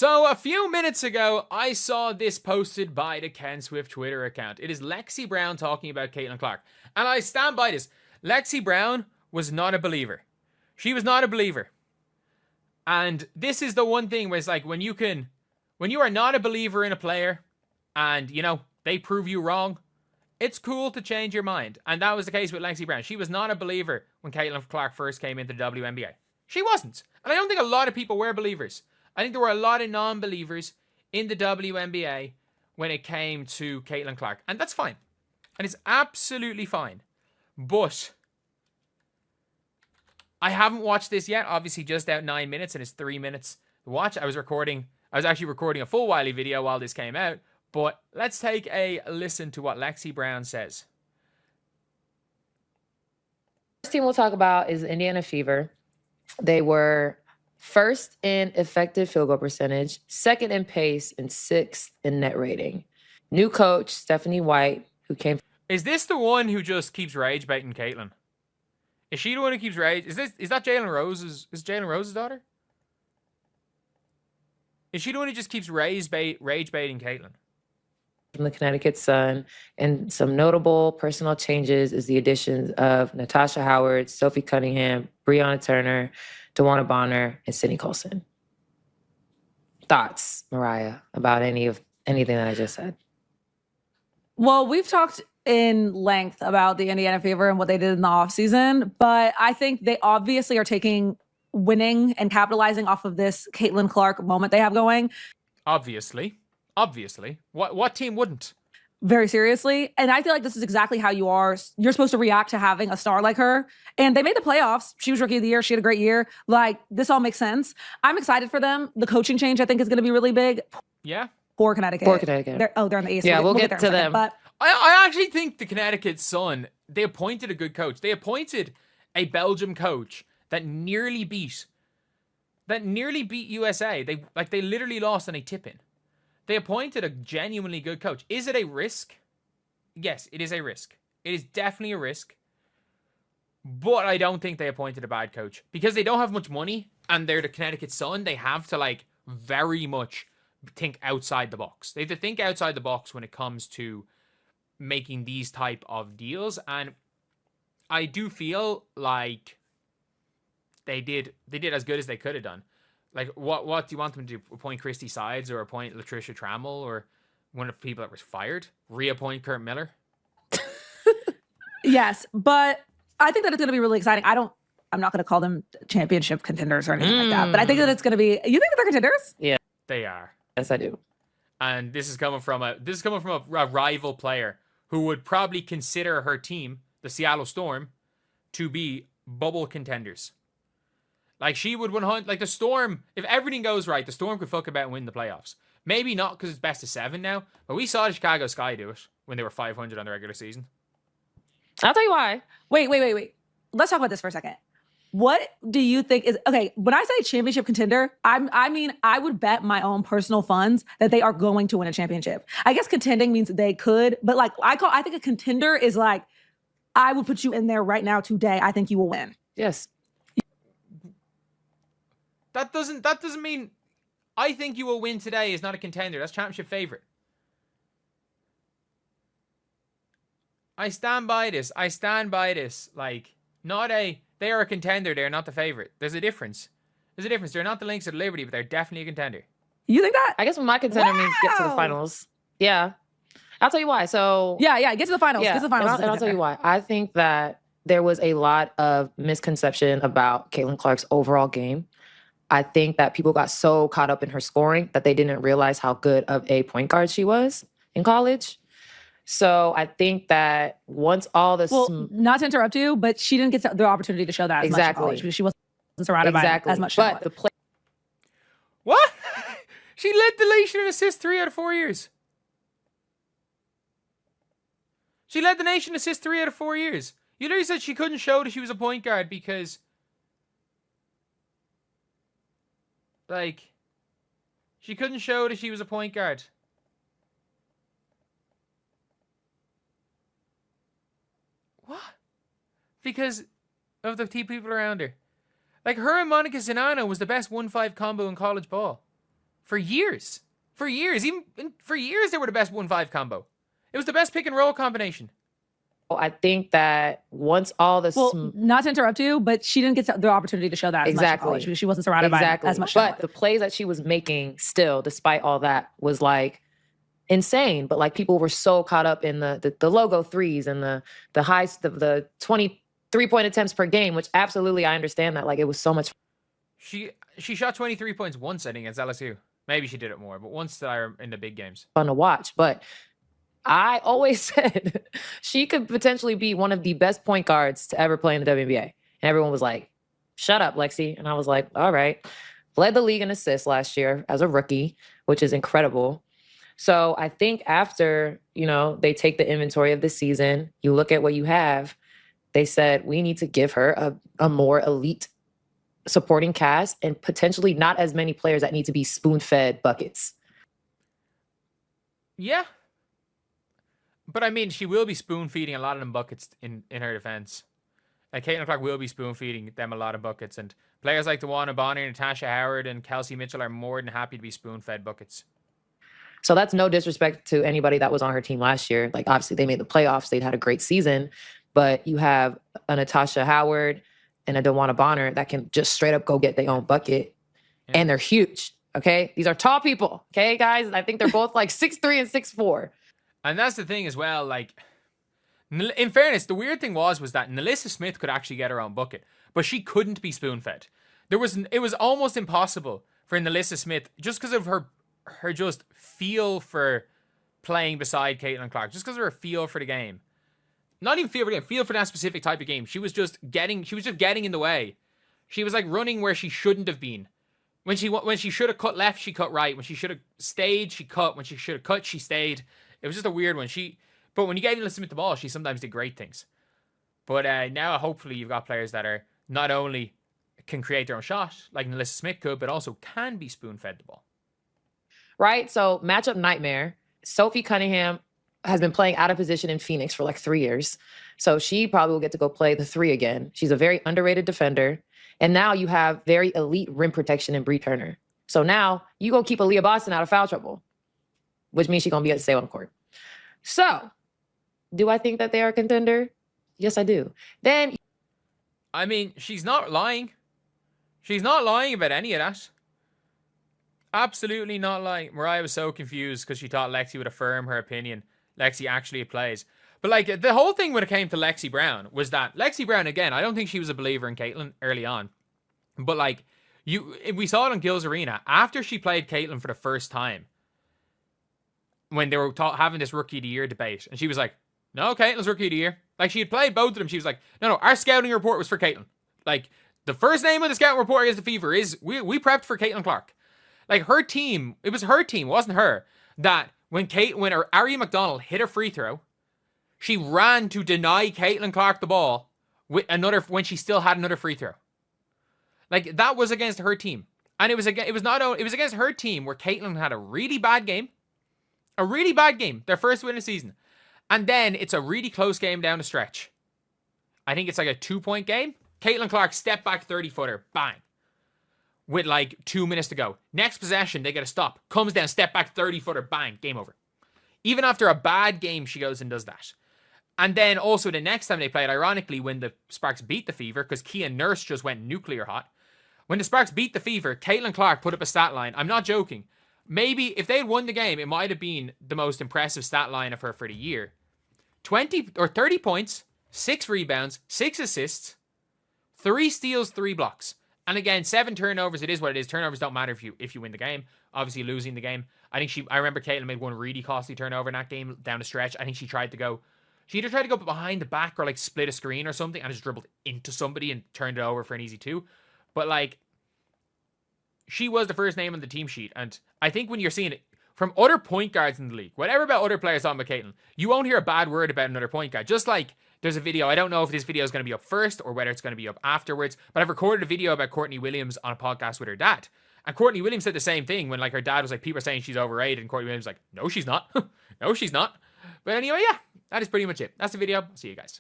So a few minutes ago, I saw this posted by the Ken Swift Twitter account. It is Lexie Brown talking about Caitlin Clark. And I stand by this. Lexie Brown was not a believer. She was not a believer. And this is the one thing where it's like when you are not a believer in a player and, they prove you wrong, it's cool to change your mind. And that was the case with Lexie Brown. She was not a believer when Caitlin Clark first came into the WNBA. She wasn't. And I don't think a lot of people were believers. I think there were a lot of non-believers in the WNBA when it came to Caitlin Clark. And that's fine. And it's absolutely fine. But I haven't watched this yet. Obviously just out 9 minutes and it's 3 minutes to watch. I was actually recording a full Wiley video while this came out. But let's take a listen to what Lexie Brown says. First team we'll talk about is Indiana Fever. They were first in effective field goal percentage, second in pace, and sixth in net rating. New coach, Stephanie White, who came... Is this the one who just keeps rage baiting Caitlin? Is she the one who keeps rage? Is that Jalen Rose's... Is Jalen Rose's daughter? Is she the one who just keeps rage baiting Caitlin? From the Connecticut Sun, and some notable personal changes is the additions of Natasha Howard, Sophie Cunningham, Breonna Turner, DeWanna Bonner, and Sydney Colson. Thoughts, Mariah, about anything that I just said? Well, we've talked in length about the Indiana Fever and what they did in the offseason, but I think they obviously are taking winning and capitalizing off of this Caitlin Clark moment they have going. Obviously. What team wouldn't? Very seriously. And I feel like this is exactly how you're supposed to react to having a star like her. And they made the playoffs. She was Rookie of the Year. She had a great year. Like, this all makes sense. I'm excited for them. The coaching change, I think, is going to be really big. Yeah. For Connecticut. They're on the East. Yeah, we'll get to them. But I actually think the Connecticut Sun, they appointed a good coach. They appointed a Belgium coach that nearly beat USA. They literally lost on a tip-in. They appointed a genuinely good coach. Is it a risk? Yes, it is a risk. It is definitely a risk. But I don't think they appointed a bad coach. Because they don't have much money and they're the Connecticut Sun, they have to very much think outside the box. They have to think outside the box when it comes to making these type of deals. And I do feel like they did as good as they could have done. Like, what do you want them to do? Appoint Christy Sides or appoint Latricia Trammell or one of the people that was fired? Reappoint Kurt Miller? yes, but I think that it's going to be really exciting. I'm not going to call them championship contenders or anything like that, but I think that it's going to be... You think that they're contenders? Yeah. They are. Yes, I do. And this is coming from a rival player who would probably consider her team, the Seattle Storm, to be bubble contenders. Like, she would 100... Like, the Storm, if everything goes right, the Storm could fuck about and win the playoffs. Maybe not because it's best of 7 now, but we saw the Chicago Sky do it when they were 500 on the regular season. I'll tell you why. Wait. Let's talk about this for a second. What do you think is... Okay, when I say championship contender, I mean, I would bet my own personal funds that they are going to win a championship. I guess contending means they could, but I think a contender is like, I would put you in there right now today. I think you will win. Yes. That doesn't mean I think you will win today is not a contender. That's championship favorite. I stand by this. Like, they are a contender. They're not the favorite. There's a difference. They're not the Lynx or the Liberty, but they're definitely a contender. You think that? I guess my contender means get to the finals. Yeah. I'll tell you why. So yeah, get to the finals. Yeah, get to the finals. And I'll tell you why. I think that there was a lot of misconception about Caitlin Clark's overall game. I think that people got so caught up in her scoring that they didn't realize how good of a point guard she was in college. So I think that once all this... Well, not to interrupt you, but she didn't get the opportunity to show that as much in college because she wasn't surrounded by as much talent. But What? She led the nation in assists 3 out of 4 years. She led the nation in assists 3 out of 4 years. You literally said she couldn't show that she was a point guard because... Like, she couldn't show that she was a point guard. What? Because of the two people around her. Like, her and Monica Zinano was the best 1-5 combo in college ball. for years. For years. For years, they were the best 1-5 combo. It was the best pick and roll combination. I think that once all the Well, not to interrupt you, but she didn't get the opportunity to show that as much in college because she wasn't surrounded by as much talent. But the plays that she was making still, despite all that, was like insane. But like people were so caught up in the logo threes and the 23-point attempts per game, which absolutely I understand that. Like it was so much. She shot 23 points once, I think, against LSU. Maybe she did it more, but once in the big games. Fun to watch, but I always said she could potentially be one of the best point guards to ever play in the WNBA. And everyone was like, shut up, Lexie. And I was like, all right. Led the league in assists last year as a rookie, which is incredible. So I think after, they take the inventory of the season, you look at what you have, they said, we need to give her a more elite supporting cast and potentially not as many players that need to be spoon-fed buckets. Yeah. But I mean, she will be spoon-feeding a lot of them buckets in her defense. Like, Caitlin Clark will be spoon-feeding them a lot of buckets. And players like DeWanna Bonner, Natasha Howard, and Kelsey Mitchell are more than happy to be spoon-fed buckets. So that's no disrespect to anybody that was on her team last year. Like, obviously, they made the playoffs. They'd had a great season. But you have a Natasha Howard and a DeWanna Bonner that can just straight up go get their own bucket. Yeah. And they're huge, okay? These are tall people, okay, guys? I think they're both like 6'3" and 6'4". And that's the thing as well, like, in fairness, the weird thing was that Nalissa Smith could actually get her own bucket, but she couldn't be spoon-fed. It was almost impossible for Nalissa Smith, just because of her just feel for playing beside Caitlin Clark, just because of her feel for the game. Not even feel for the game, feel for that specific type of game. She was just getting in the way. She was like running where she shouldn't have been. When she should have cut left, she cut right. When she should have stayed, she cut. When she should have cut, she stayed. It was just a weird one. But when you gave Nalissa Smith the ball, she sometimes did great things. But now, hopefully, you've got players that are not only can create their own shot, like Nalissa Smith could, but also can be spoon-fed the ball. Right? So, matchup nightmare. Sophie Cunningham has been playing out of position in Phoenix for like 3 years. So, she probably will get to go play the 3 again. She's a very underrated defender. And now you have very elite rim protection in Bree Turner. So, now you go keep Aaliyah Boston out of foul trouble, which means she's going to be able to stay on the court. So, do I think that they are a contender? Yes, I do. Then, I mean, she's not lying. She's not lying about any of that. Absolutely not lying. Mariah was so confused because she thought Lexie would affirm her opinion. Lexie actually plays. But, like, the whole thing when it came to Lexie Brown was that Lexie Brown, again, I don't think she was a believer in Caitlin early on. But, like, we saw it on Gil's Arena. After she played Caitlin for the first time, when they were having this Rookie of the Year debate. And she was like, no, Caitlin's Rookie of the Year. Like, she had played both of them. She was like, no, our scouting report was for Caitlin. Like, the first name on the scouting report against the Fever is, we prepped for Caitlin Clark. Like, her team, it was her team, wasn't her, that when Aria McDonald hit a free throw, she ran to deny Caitlin Clark the ball when she still had another free throw. Like, that was against her team. And it was against her team where Caitlin had a really bad game. A really bad game. Their first win of the season. And then it's a really close game down the stretch. I think it's like a 2-point game. Caitlin Clark step back 30-footer. Bang. With like 2 minutes to go. Next possession, they get a stop. Comes down, step back 30-footer. Bang. Game over. Even after a bad game, she goes and does that. And then also the next time they played, ironically, when the Sparks beat the Fever, because Kia Nurse just went nuclear hot. When the Sparks beat the Fever, Caitlin Clark put up a stat line. I'm not joking. Maybe if they had won the game, it might have been the most impressive stat line of her for the year. 20 or 30 points, 6 rebounds, 6 assists, 3 steals, 3 blocks. And again, 7 turnovers. It is what it is. Turnovers don't matter if you win the game. Obviously, losing the game. I remember Caitlin made one really costly turnover in that game down the stretch. I think she either tried to go behind the back or like split a screen or something and just dribbled into somebody and turned it over for an easy 2. But like, she was the first name on the team sheet. And I think when you're seeing it from other point guards in the league, whatever about other players on Caitlin, you won't hear a bad word about another point guard. Just like there's a video, I don't know if this video is going to be up first or whether it's going to be up afterwards, but I've recorded a video about Courtney Williams on a podcast with her dad. And Courtney Williams said the same thing when like her dad was like, people are saying she's overrated, and Courtney Williams was like, no, she's not. No, she's not. But anyway, yeah, that is pretty much it. That's the video. See you guys.